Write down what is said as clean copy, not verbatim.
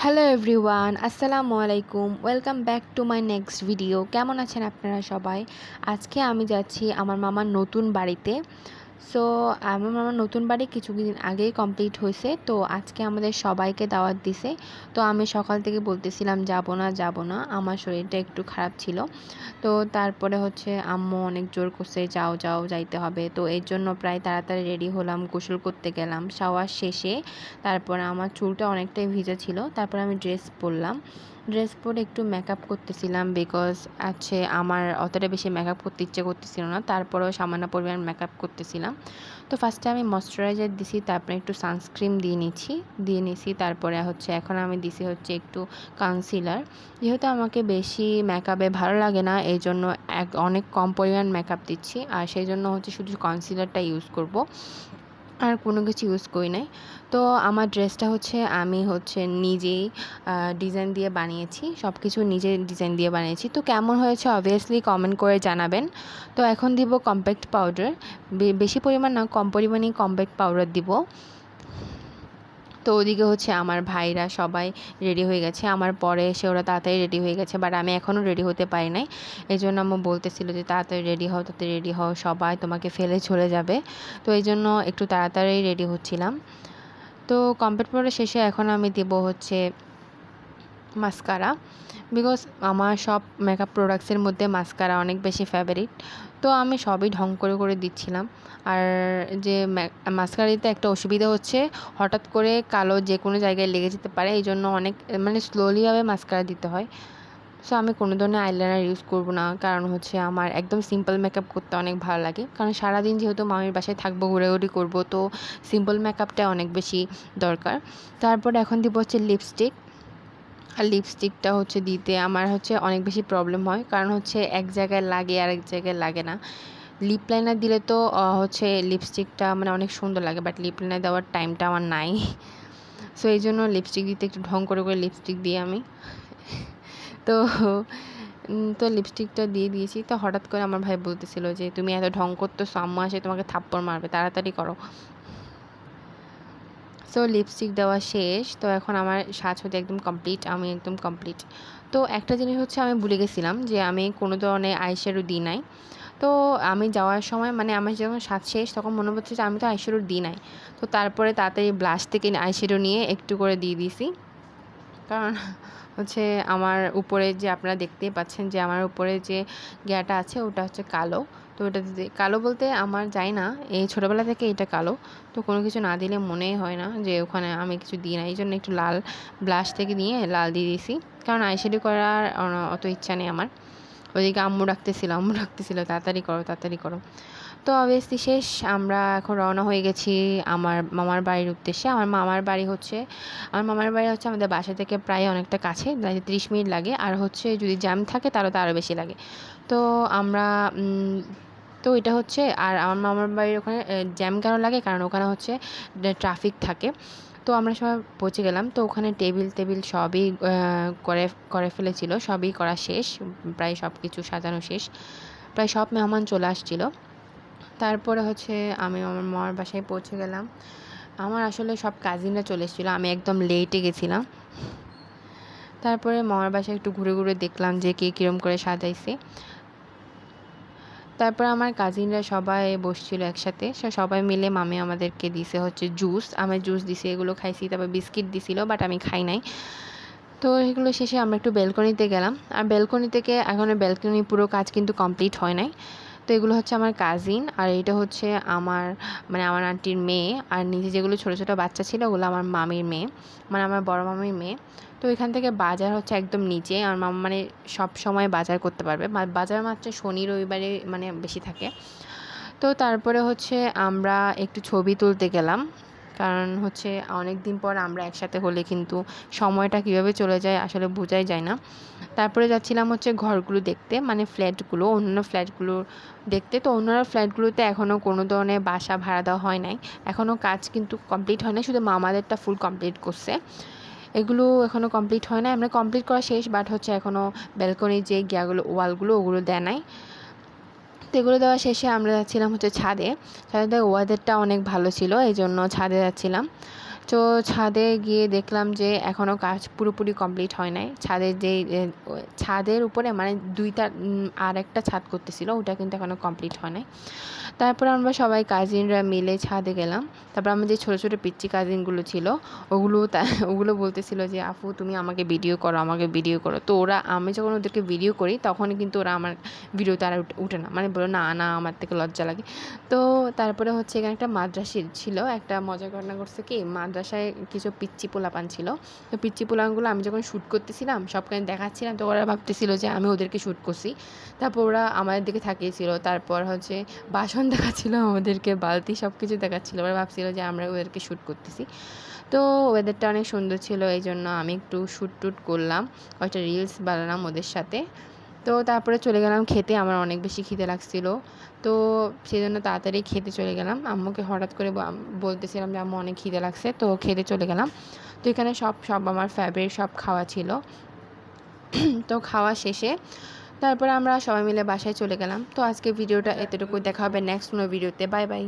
Hello everyone, আসসালামু আলাইকুম। Welcome back to my next video. কেমন আছেন আপনারা সবাই? আজকে আমি যাচ্ছি আমার মামার নতুন বাড়িতে। সো আমার মামার নতুন বাড়ি কিছুদিন আগেই কমপ্লিট হয়েছে, তো আজকে আমাদের সবাইকে দাওয়াত দিছে। তো আমি সকাল থেকে বলতেছিলাম যাব না, আমার শরীরটা একটু খারাপ ছিল। তো তারপরে হচ্ছে আম্মু অনেক জোর করছে, যাও যাও যাইতে হবে। তো এর জন্য প্রায় তাড়াতাড়ি রেডি হলাম, গোসল করতে গেলাম। শাওয়ার শেষে তারপরে আমার চুলটা অনেকটাই ভিজা ছিল, তারপরে আমি ড্রেস পরলাম। ড্রেস পরে একটু মেকআপ করতেছিলাম, বিকজ আমার অতটা বেশি মেকআপ করতে ইচ্ছে করতেছিল না, তারপরেও সামান্য পরিমাণ মেকআপ করতেছিলাম। তো ফার্স্টে আমি ময়শ্চারাইজার দিছি, তারপরে একটু সানস্ক্রিন দিয়ে নিছি। তারপরে এখন আমি দিছি একটু কনসিলার। যেহেতু আমাকে বেশি মেকআপে ভালো লাগে না, এই জন্য অনেক কম পরিমাণ মেকআপ দিচ্ছি, আর সেই জন্য শুধু কনসিলারটা ইউজ করব, আর কোনো কিছু ইউজ করি নাই। তো আমার ড্রেসটা আমি নিজেই ডিজাইন দিয়ে বানিয়েছি, সব কিছু নিজে ডিজাইন দিয়ে বানিয়েছি। তো কেমন হয়েছে অবভিয়াসলি কমেন্ট করে জানাবেন। তো এখন দিব কম্প্যাক্ট পাউডার, বেশি পরিমাণ না, কম পরিমাণেই কম্প্যাক্ট পাউডার দিব। তো ওদিকে আমার ভাইরা সবাই রেডি হয়ে গেছে, আমার পরে এসে ওরা তাড়াতাড়ি রেডি হয়ে গেছে, বাট আমি এখনও রেডি হতে পারি নাই। এই জন্য আম্মু বলতেছিল যে তাড়াতাড়ি রেডি হও, সবাই তোমাকে ফেলে চলে যাবে। তো এই জন্য একটু তাড়াতাড়ি রেডি হচ্ছিলাম। তো কমপ্লিট পাউডার শেষে এখন আমি দেবো মাস্কারা, বিকজ আমার সব মেকআপ প্রোডাক্টসের মধ্যে মাস্কারা অনেক বেশি ফেভারিট। তো আমি সবই ঢং করে করে দিচ্ছিলাম। আর যে মাস্কারা দিতে একটা অসুবিধা হচ্ছে, হঠাৎ করে কালো যে কোনো জায়গায় লেগে যেতে পারে, এই জন্য অনেক স্লোলিভাবে মাস্কারা দিতে হয়। সো আমি কোনো ধরনের আইলাইনার ইউজ করব না, কারণ আমার একদম সিম্পল মেকআপ করতে অনেক ভালো লাগে। কারণ সারাদিন যেহেতু মামির বাসায় থাকবো, ঘোরাঘুরি করবো, তো সিম্পল মেকআপটা অনেক বেশি দরকার। তারপরে এখন দিব লিপস্টিক। আর লিপস্টিকটা দিতে আমার অনেক বেশি প্রবলেম হয়, কারণ এক জায়গায় লাগে আর এক জায়গায় লাগে না। লিপ লাইনার দিলে তো লিপস্টিকটা অনেক সুন্দর লাগে, বাট লিপ লাইনার দেওয়ার টাইমটা আমার নাই। সো এই জন্য লিপস্টিক দিতে একটু ঢং করে করে লিপস্টিক দিই আমি। তো তো লিপস্টিকটা দিয়ে দিয়েছি। তো হঠাৎ করে আমার ভাই বলতেছিল যে তুমি এত ঢং করতেছো, আম্মু আসে তোমাকে থাপ্পড় মারবে, তাড়াতাড়ি করো। সো লিপস্টিক দেওয়া শেষ। তো এখন আমার সাজ হতে একদম কমপ্লিট, আমি একদম কমপ্লিট। তো একটা জিনিস আমি ভুলে গেছিলাম যে আমি কোনো ধরনের আইশ্যাডো দিই নাই। তো আমি যাওয়ার সময় আমার যখন সাজ শেষ, তখন মনে পড়ছে যে আমি তো আইশ্যাডো দিই নাই। তো তারপরে তাড়াতাড়ি ব্লাশ থেকে আইশ্যাডো নিয়ে একটু করে দিয়ে দিয়েছি, কারণ আমার উপরে যে আপনারা দেখতেই পাচ্ছেন যে আমার উপরে যে গিয়াটা আছে ওটা কালো। তো ওটা কালো বলতে আমার যায় না, এই ছোটোবেলা থেকে এটা কালো। তো কোনো কিছু না দিলে মনেই হয় না যে ওখানে আমি কিছু দিই না, এই জন্য একটু লাল ব্লাশ থেকে নিয়ে লাল দিয়ে দিয়েছি, কারণ আইশ্যাডো করার অত ইচ্ছা নেই আমার। ওইদিকে আম্মু ডাকতেছিল তাড়াতাড়ি করো। তো অবভিয়াসলি শেষ, আমরা এখন রওনা হয়ে গেছি আমার মামার বাড়ির উদ্দেশ্যে। আমার মামার বাড়ি আমাদের বাসা থেকে প্রায় অনেকটা কাছে, 30 মিনিট লাগে, আর যদি জ্যাম থাকে তাহলে তো আরও বেশি লাগে। তো আমরা তো এটা আর আমার মামার বাড়ির ওখানে জ্যাম কেন লাগে, কারণ ওখানে ট্রাফিক থাকে। তো আমরা সবাই পৌঁছে গেলাম। তো ওখানে টেবিল সবই করে ফেলেছিল, সবই করা শেষ, প্রায় সব কিছু সাজানো শেষ, প্রায় সব মেহমান চলে আসছিল। তারপরে আমি আমার মামার বাসায় পৌঁছে গেলাম। আমার আসলে সব কাজিনরা চলে এসেছিলো, আমি একদম লেটে গেছিলাম। তারপরে মামার বাসায় একটু ঘুরে ঘুরে দেখলাম যে কে কীরকম করে সাজাইছে। তারপর আমার কাজিনরা সবাই বসছিল একসাথে, সবাই মিলে মামি আমাদেরকে দিছে জুস, আমি জুস দিছি, এগুলো খাইছি। তারপর বিস্কিট দিছিল, বাট আমি খাই নাই। তো এগুলো শেষে আমরা একটু ব্যালকনিতে গেলাম, আর ব্যালকনি থেকে এখনও ব্যালকনি পুরো কাজ কিন্তু কমপ্লিট হয় নাই। তো এগুলো আমার কাজিন, আর এটা আমার আমার আন্টির মেয়ে, আর নিচে যেগুলো ছোটো ছোটো বাচ্চা ছিল ওগুলো আমার মামির মেয়ে, আমার বড় মামির মেয়ে। তো এখান থেকে বাজার একদম নিচে, আমার মামা সব সময় বাজার করতে পারবে, বাজার মাত্র শনি রবিবারে বেশি থাকে। তো তারপরে আমরা একটু ছবি তুলতে গেলাম, কারণ অনেক দিন পর আমরা একসাথে হলে কিন্তু সময়টা কীভাবে চলে যায় আসলে বোঝাই যায় না। তারপরে যাচ্ছিলাম ঘরগুলো দেখতে, ফ্ল্যাটগুলো, অন্য ফ্ল্যাটগুলো দেখতে। তো অন্যান্য ফ্ল্যাটগুলোতে এখনও কোনো ধরনের বাসা ভাড়া দেওয়া হয় নাই, এখনও কাজ কিন্তু কমপ্লিট হয় না, শুধু মামাদেরটা ফুল কমপ্লিট করছে, এগুলো এখনও কমপ্লিট হয় না। আমরা কমপ্লিট করা শেষ, বাট এখনও ব্যালকনির যে ওয়ালগুলো ওগুলো দেয় নাই। তো এগুলো দেওয়া শেষে আমরা যাচ্ছিলাম ছাদে ওয়েদারটা অনেক ভালো ছিল, এই জন্য ছাদে যাচ্ছিলাম। তো ছাদে গিয়ে দেখলাম যে এখনও কাজ পুরোপুরি কমপ্লিট হয় নাই। ছাদের ছাদের উপরে মানে দুইটা আর একটা ছাদ করতেছিল, ওটা কিন্তু এখনও কমপ্লিট হয় নাই। তারপর আমরা সবাই কাজিনরা মিলে ছাদে গেলাম। তারপর আমার যে ছোটো ছোটো পিচ্চি কাজিনগুলো ছিল ওগুলো বলতেছিল যে আপু তুমি আমাকে ভিডিও করো, আমাকে ভিডিও করো। তো আমি যখন ওদেরকে ভিডিও করি তখনই কিন্তু ওরা আমার ভিডিওতে আর উঠে না, মানে বলো না না আমার থেকে লজ্জা লাগে। তো তারপরে হচ্ছে এখানে একটা মাদ্রাসা ছিল, একটা মজার ঘটনা করছে কি, মাদ্রাসায় কিছু পিচ্চি পোলাপান ছিল। তো পিচ্চি পোলাপানগুলো আমি যখন শ্যুট করতেছিলাম সবখানে দেখাচ্ছিলাম, তো ওরা ভাবতেছিল যে আমি ওদেরকে শ্যুট করছি। তারপর ওরা আমাদের দিকে তাকিয়েছিল, তারপর হচ্ছে বাসন দেখাচ্ছিল আমাদেরকে, বালতি সব কিছু দেখাচ্ছিল। ওরা ভাবছিল যে আমরা ওদেরকে শ্যুট করতেছি। তো ওয়েদারটা অনেক সুন্দর ছিল, এই জন্য আমি একটু শ্যুট টুট করলাম, কয়েকটা রিলস বানালাম ওদের সাথে। তো তারপরে চলে গেলাম খেতে, আমার অনেক বেশি খিদে লাগছিল। তো সেই জন্য তাড়াতাড়ি খেতে চলে গেলাম। আম্মুকে হঠাৎ করে বলতেছিলাম যে আম্মু অনেক খিদে লাগছে, তো খেতে চলে গেলাম। তো এখানে সব আমার ফেভারিট সব খাওয়া ছিল। তো খাওয়া শেষে তারপরে আমরা সবাই মিলে বাসায় চলে গেলাম। তো আজকে ভিডিওটা এতটুকুই, দেখা হবে নেক্সট কোনো ভিডিওতে। Bye bye.